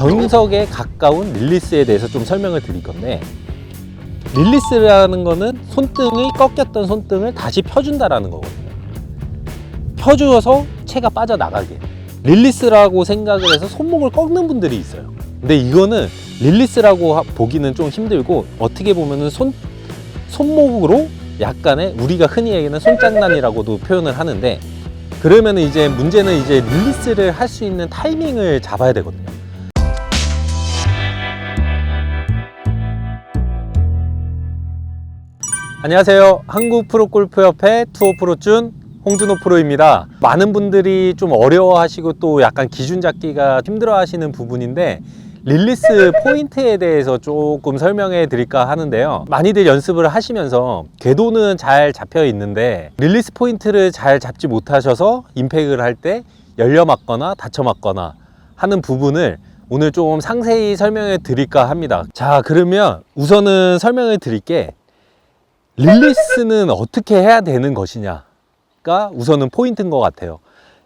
정석에 가까운 릴리스에 대해서 좀 설명을 드릴 건데, 릴리스라는 거는 손등이 꺾였던 손등을 다시 펴준다라는 거거든요. 펴주어서 채가 빠져나가게. 릴리스라고 생각을 해서 손목을 꺾는 분들이 있어요. 근데 이거는 릴리스라고 보기는 좀 힘들고, 어떻게 보면은 손목으로 약간의, 우리가 흔히 얘기하는 손장난이라고도 표현을 하는데, 그러면 이제 문제는 이제 릴리스를 할 수 있는 타이밍을 잡아야 되거든요. 안녕하세요. 한국프로골프협회 투어프로준 홍준호 프로입니다. 많은 분들이 좀 어려워하시고 또 약간 기준 잡기가 힘들어 하시는 부분인데, 릴리스 포인트에 대해서 조금 설명해 드릴까 하는데요. 많이들 연습을 하시면서 궤도는 잘 잡혀 있는데 릴리스 포인트를 잘 잡지 못하셔서 임팩을 할 때 열려 맞거나 다쳐 맞거나 하는 부분을 오늘 좀 상세히 설명해 드릴까 합니다. 자, 그러면 우선은 설명해 드릴게, 릴리스는 어떻게 해야 되는 것이냐가 우선은 포인트인 것 같아요.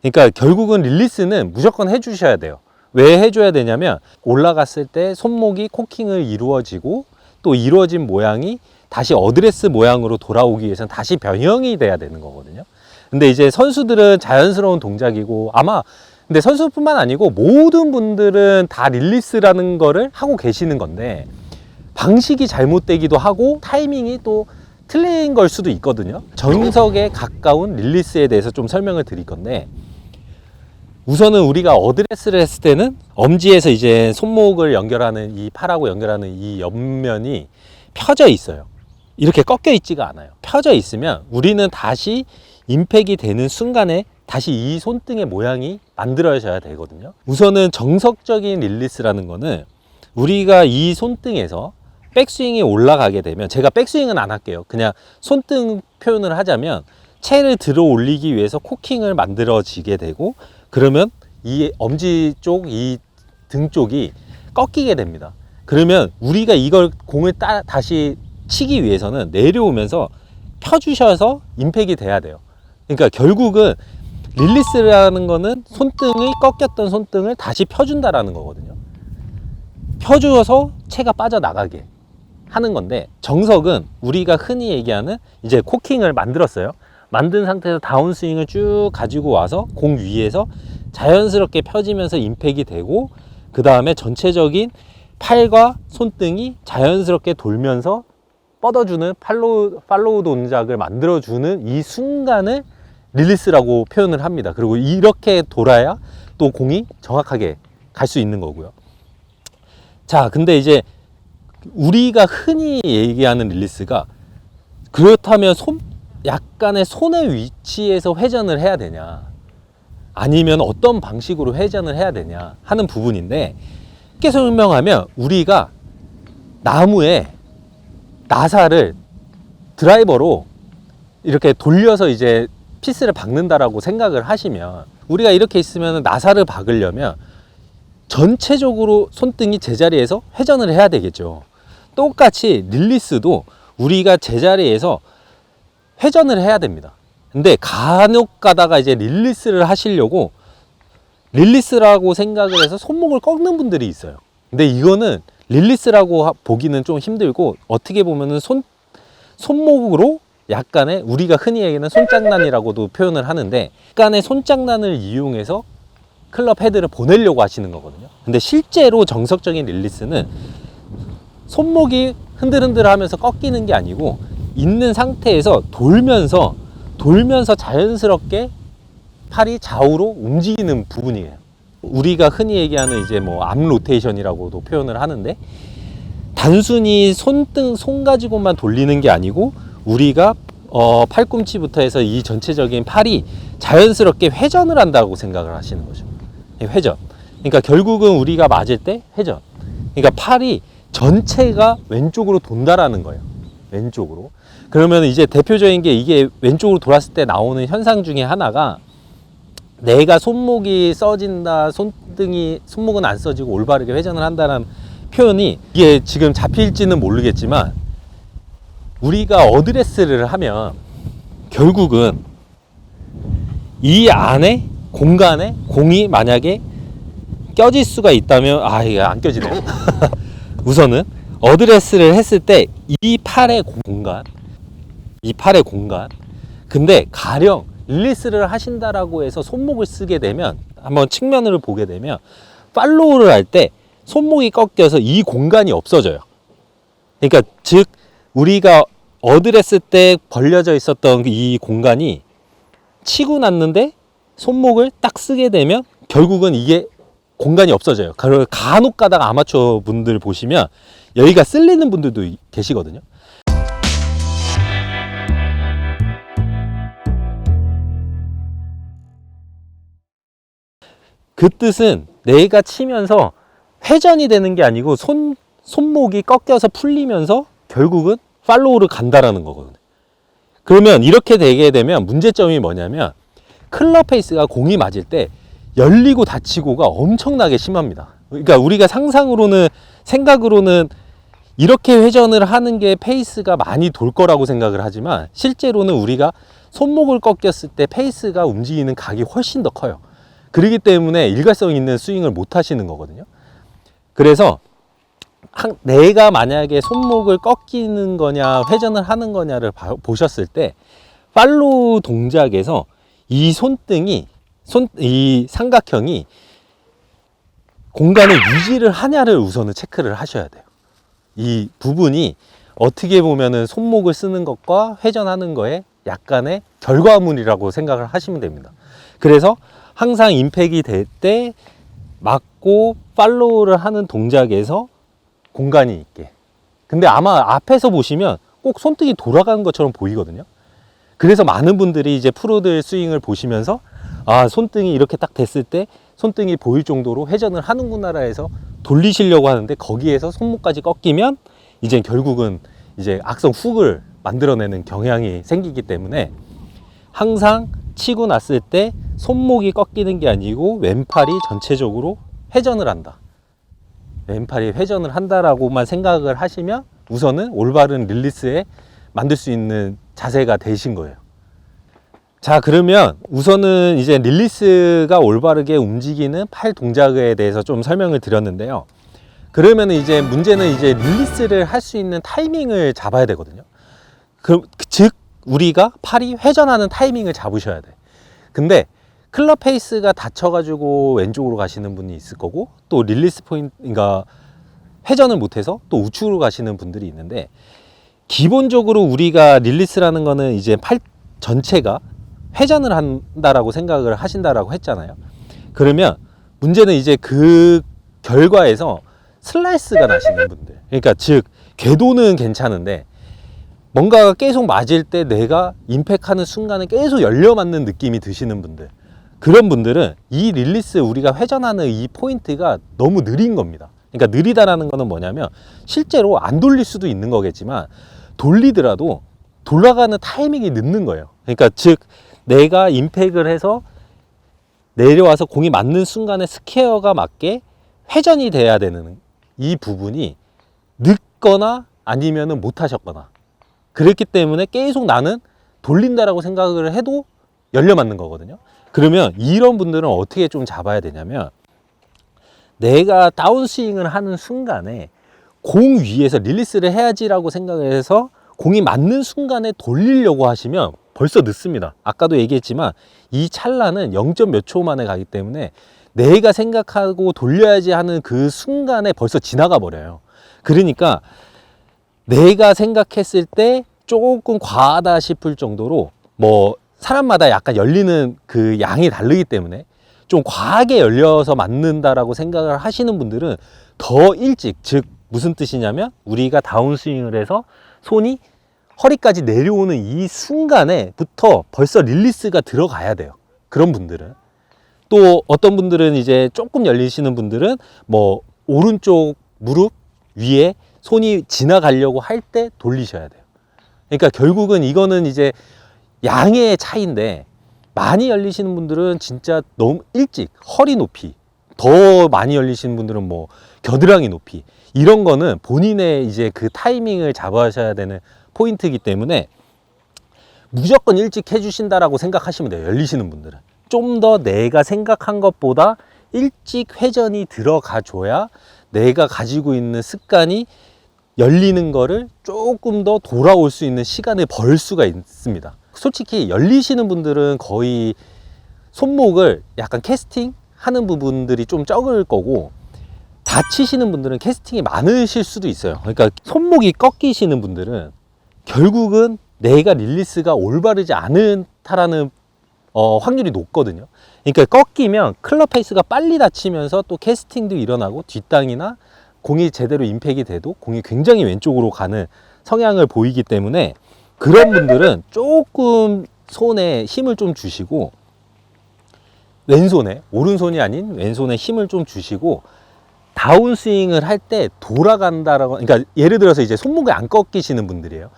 그러니까 결국은 릴리스는 무조건 해주셔야 돼요. 왜 해줘야 되냐면, 올라갔을 때 손목이 코킹을 이루어지고 또 이루어진 모양이 다시 어드레스 모양으로 돌아오기 위해서는 다시 변형이 돼야 되는 거거든요. 근데 이제 선수들은 자연스러운 동작이고, 아마 근데 선수뿐만 아니고 모든 분들은 다 릴리스라는 거를 하고 계시는 건데, 방식이 잘못되기도 하고 타이밍이 또 틀린 걸 수도 있거든요. 정석에 가까운 릴리스에 대해서 좀 설명을 드릴 건데, 우선은 우리가 어드레스를 했을 때는 엄지에서 이제 손목을 연결하는 이 팔하고 연결하는 이 옆면이 펴져 있어요. 이렇게 꺾여 있지가 않아요. 펴져 있으면 우리는 다시 임팩이 되는 순간에 다시 이 손등의 모양이 만들어져야 되거든요. 우선은 정석적인 릴리스라는 거는, 우리가 이 손등에서 백스윙이 올라가게 되면, 제가 백스윙은 안 할게요. 그냥 손등 표현을 하자면, 채를 들어 올리기 위해서 코킹을 만들어지게 되고, 그러면 이 엄지 쪽, 이 등 쪽이 꺾이게 됩니다. 그러면 우리가 이걸 공을 다시 치기 위해서는 내려오면서 펴주셔서 임팩이 돼야 돼요. 그러니까 결국은 릴리스라는 거는 손등이 꺾였던 손등을 다시 펴준다라는 거거든요. 펴주어서 채가 빠져나가게 하는 건데, 정석은 우리가 흔히 얘기하는 이제 코킹을 만들었어요. 만든 상태에서 다운스윙을 쭉 가지고 와서 공 위에서 자연스럽게 펴지면서 임팩이 되고, 그 다음에 전체적인 팔과 손등이 자연스럽게 돌면서 뻗어주는 팔로우 동작을 만들어주는 이 순간을 릴리스라고 표현을 합니다. 그리고 이렇게 돌아야 또 공이 정확하게 갈 수 있는 거고요. 자, 근데 이제 우리가 흔히 얘기하는 릴리스가, 그렇다면 약간의 손의 위치에서 회전을 해야 되냐, 아니면 어떤 방식으로 회전을 해야 되냐 하는 부분인데, 쉽게 설명하면 우리가 나무에 나사를 드라이버로 이렇게 돌려서 이제 피스를 박는다라고 생각을 하시면, 우리가 이렇게 있으면 나사를 박으려면 전체적으로 손등이 제자리에서 회전을 해야 되겠죠. 똑같이 릴리스도 우리가 제자리에서 회전을 해야 됩니다. 근데 간혹 가다가 이제 릴리스를 하시려고 릴리스라고 생각을 해서 손목을 꺾는 분들이 있어요. 근데 이거는 릴리스라고 보기는 좀 힘들고, 어떻게 보면은 손목으로 약간의, 우리가 흔히 얘기하는 손장난이라고도 표현을 하는데, 약간의 손장난을 이용해서 클럽 헤드를 보내려고 하시는 거거든요. 근데 실제로 정석적인 릴리스는 손목이 흔들흔들 하면서 꺾이는 게 아니고, 있는 상태에서 돌면서 자연스럽게 팔이 좌우로 움직이는 부분이에요. 우리가 흔히 얘기하는 이제 암 로테이션이라고도 표현을 하는데, 단순히 손 가지고만 돌리는 게 아니고, 우리가 팔꿈치부터 해서 이 전체적인 팔이 자연스럽게 회전을 한다고 생각을 하시는 거죠. 회전. 그러니까 결국은 우리가 맞을 때 회전. 그러니까 팔이 전체가 왼쪽으로 돈다라는 거예요. 왼쪽으로. 그러면 이제 대표적인 게, 이게 왼쪽으로 돌았을 때 나오는 현상 중에 하나가, 내가 손목이 써진다, 손목은 안 써지고 올바르게 회전을 한다는 표현이, 이게 지금 잡힐지는 모르겠지만, 우리가 어드레스를 하면 결국은 이 안에 공간에 공이 만약에 껴질 수가 있다면, 이게 안 껴지네요. 우선은 어드레스를 했을 때 이 팔의 공간, 근데 가령 릴리스를 하신다라고 해서 손목을 쓰게 되면, 한번 측면을 보게 되면 팔로우를 할 때 손목이 꺾여서 이 공간이 없어져요. 그러니까 즉 우리가 어드레스 때 벌려져 있었던 이 공간이 치고 났는데 손목을 딱 쓰게 되면 결국은 이게 공간이 없어져요. 간혹 가다가 아마추어 분들 보시면 여기가 쓸리는 분들도 계시거든요. 그 뜻은 내가 치면서 회전이 되는 게 아니고 손목이 꺾여서 풀리면서 결국은 팔로우를 간다라는 거거든요. 그러면 이렇게 되게 되면 문제점이 뭐냐면 클럽 페이스가 공이 맞을 때 열리고 닫히고가 엄청나게 심합니다. 그러니까 우리가 생각으로는 이렇게 회전을 하는 게 페이스가 많이 돌 거라고 생각을 하지만 실제로는 우리가 손목을 꺾였을 때 페이스가 움직이는 각이 훨씬 더 커요. 그렇기 때문에 일관성 있는 스윙을 못 하시는 거거든요. 그래서 내가 만약에 손목을 꺾이는 거냐 회전을 하는 거냐를 보셨을 때 팔로우 동작에서 이 이 삼각형이 공간을 유지를 하냐를 우선은 체크를 하셔야 돼요. 이 부분이 어떻게 보면은 손목을 쓰는 것과 회전하는 거에 약간의 결과물이라고 생각을 하시면 됩니다. 그래서 항상 임팩이 될 때 맞고 팔로우를 하는 동작에서 공간이 있게. 근데 아마 앞에서 보시면 꼭 손등이 돌아가는 것처럼 보이거든요. 그래서 많은 분들이 이제 프로들 스윙을 보시면서 손등이 이렇게 딱 됐을 때 손등이 보일 정도로 회전을 하는구나라 해서 돌리시려고 하는데 거기에서 손목까지 꺾이면 이제 결국은 이제 악성 훅을 만들어내는 경향이 생기기 때문에 항상 치고 났을 때 손목이 꺾이는 게 아니고 왼팔이 전체적으로 회전을 한다. 왼팔이 회전을 한다라고만 생각을 하시면 우선은 올바른 릴리스에 만들 수 있는 자세가 되신 거예요. 자, 그러면 우선은 이제 릴리스가 올바르게 움직이는 팔 동작에 대해서 좀 설명을 드렸는데요. 그러면 이제 문제는 이제 릴리스를 할 수 있는 타이밍을 잡아야 되거든요. 즉 우리가 팔이 회전하는 타이밍을 잡으셔야 돼. 근데 클럽 페이스가 다쳐가지고 왼쪽으로 가시는 분이 있을 거고 또 릴리스 포인트, 그러니까 회전을 못해서 또 우측으로 가시는 분들이 있는데 기본적으로 우리가 릴리스라는 거는 이제 팔 전체가 회전을 한다라고 생각을 하신다라고 했잖아요. 그러면 문제는 이제 그 결과에서 슬라이스가 나시는 분들, 그러니까 즉 궤도는 괜찮은데 뭔가가 계속 맞을 때 내가 임팩하는 순간에 계속 열려 맞는 느낌이 드시는 분들, 그런 분들은 이 릴리스 우리가 회전하는 이 포인트가 너무 느린 겁니다. 그러니까 느리다라는 거는 뭐냐면 실제로 안 돌릴 수도 있는 거겠지만 돌리더라도 돌아가는 타이밍이 늦는 거예요. 그러니까 즉 내가 임팩을 해서 내려와서 공이 맞는 순간에 스퀘어가 맞게 회전이 돼야 되는 이 부분이 늦거나 아니면은 못 하셨거나 그랬기 때문에 계속 나는 돌린다라고 생각을 해도 열려 맞는 거거든요. 그러면 이런 분들은 어떻게 좀 잡아야 되냐면 내가 다운스윙을 하는 순간에 공 위에서 릴리스를 해야지라고 생각을 해서 공이 맞는 순간에 돌리려고 하시면 벌써 늦습니다. 아까도 얘기했지만 이 찰나는 0. 몇 초 만에 가기 때문에 내가 생각하고 돌려야지 하는 그 순간에 벌써 지나가 버려요. 그러니까 내가 생각했을 때 조금 과하다 싶을 정도로 뭐 사람마다 약간 열리는 그 양이 다르기 때문에 좀 과하게 열려서 맞는다라고 생각을 하시는 분들은 더 일찍, 즉 무슨 뜻이냐면 우리가 다운스윙을 해서 손이 허리까지 내려오는 이 순간에부터 벌써 릴리스가 들어가야 돼요. 그런 분들은. 또 어떤 분들은 이제 조금 열리시는 분들은 뭐 오른쪽 무릎 위에 손이 지나가려고 할 때 돌리셔야 돼요. 그러니까 결국은 이거는 이제 양의 차이인데 많이 열리시는 분들은 진짜 너무 일찍 허리 높이, 더 많이 열리시는 분들은 뭐 겨드랑이 높이, 이런 거는 본인의 이제 그 타이밍을 잡아셔야 되는 포인트이기 때문에 무조건 일찍 해주신다라고 생각하시면 돼요. 열리시는 분들은 좀 더 내가 생각한 것보다 일찍 회전이 들어가 줘야 내가 가지고 있는 습관이 열리는 거를 조금 더 돌아올 수 있는 시간을 벌 수가 있습니다. 솔직히 열리시는 분들은 거의 손목을 약간 캐스팅 하는 부분들이 좀 적을 거고, 다치시는 분들은 캐스팅이 많으실 수도 있어요. 그러니까 손목이 꺾이시는 분들은 결국은 내가 릴리스가 올바르지 않다라는 확률이 높거든요. 그러니까 꺾이면 클럽 페이스가 빨리 다치면서 또 캐스팅도 일어나고 뒷땅이나 공이 제대로 임팩이 돼도 공이 굉장히 왼쪽으로 가는 성향을 보이기 때문에, 그런 분들은 조금 손에 힘을 좀 주시고, 왼손에, 오른손이 아닌 왼손에 힘을 좀 주시고 다운스윙을 할 때 돌아간다라고, 그러니까 예를 들어서 이제 손목이 안 꺾이시는 분들이에요.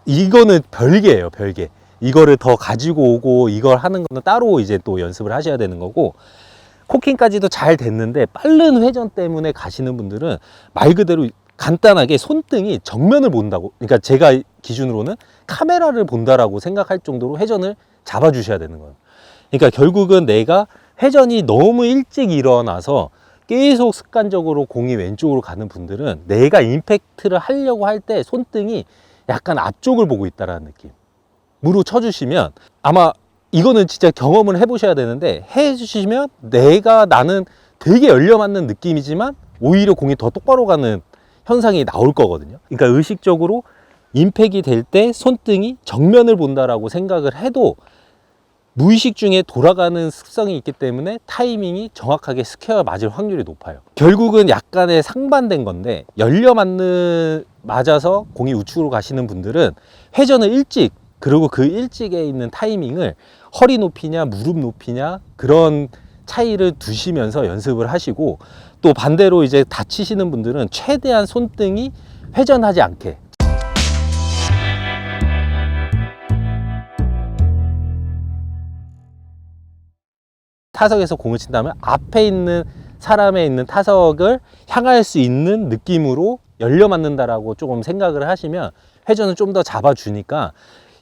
이거는 별개예요, 별개. 이거를 더 가지고 오고 이걸 하는 거는 따로 이제 또 연습을 하셔야 되는 거고, 코킹까지도 잘 됐는데 빠른 회전 때문에 가시는 분들은 말 그대로 간단하게 손등이 정면을 본다고, 그러니까 제가 기준으로는 카메라를 본다라고 생각할 정도로 회전을 잡아 주셔야 되는 거예요. 그러니까 결국은 내가 회전이 너무 일찍 일어나서 계속 습관적으로 공이 왼쪽으로 가는 분들은 내가 임팩트를 하려고 할 때 손등이 약간 앞쪽을 보고 있다라는 느낌으로 쳐주시면, 아마 이거는 진짜 경험을 해보셔야 되는데, 해주시면 나는 되게 열려 맞는 느낌이지만 오히려 공이 더 똑바로 가는 현상이 나올 거거든요. 그러니까 의식적으로 임팩이 될 때 손등이 정면을 본다라고 생각을 해도 무의식 중에 돌아가는 습성이 있기 때문에 타이밍이 정확하게 스퀘어 맞을 확률이 높아요. 결국은 약간의 상반된 건데, 맞아서 공이 우측으로 가시는 분들은 회전을 일찍, 그리고 그 일찍에 있는 타이밍을 허리 높이냐 무릎 높이냐 그런 차이를 두시면서 연습을 하시고, 또 반대로 이제 다치시는 분들은 최대한 손등이 회전하지 않게, 타석에서 공을 친다면 앞에 있는 사람에 있는 타석을 향할 수 있는 느낌으로 열려 맞는다라고 조금 생각을 하시면 회전을 좀 더 잡아주니까,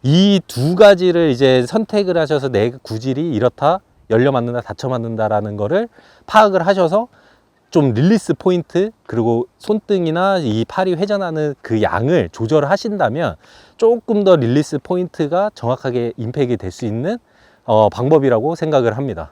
이 두 가지를 이제 선택을 하셔서 내 구질이 이렇다, 열려 맞는다, 닫혀 맞는다라는 거를 파악을 하셔서 좀 릴리스 포인트, 그리고 손등이나 이 팔이 회전하는 그 양을 조절하신다면 조금 더 릴리스 포인트가 정확하게 임팩이 될 수 있는 방법이라고 생각을 합니다.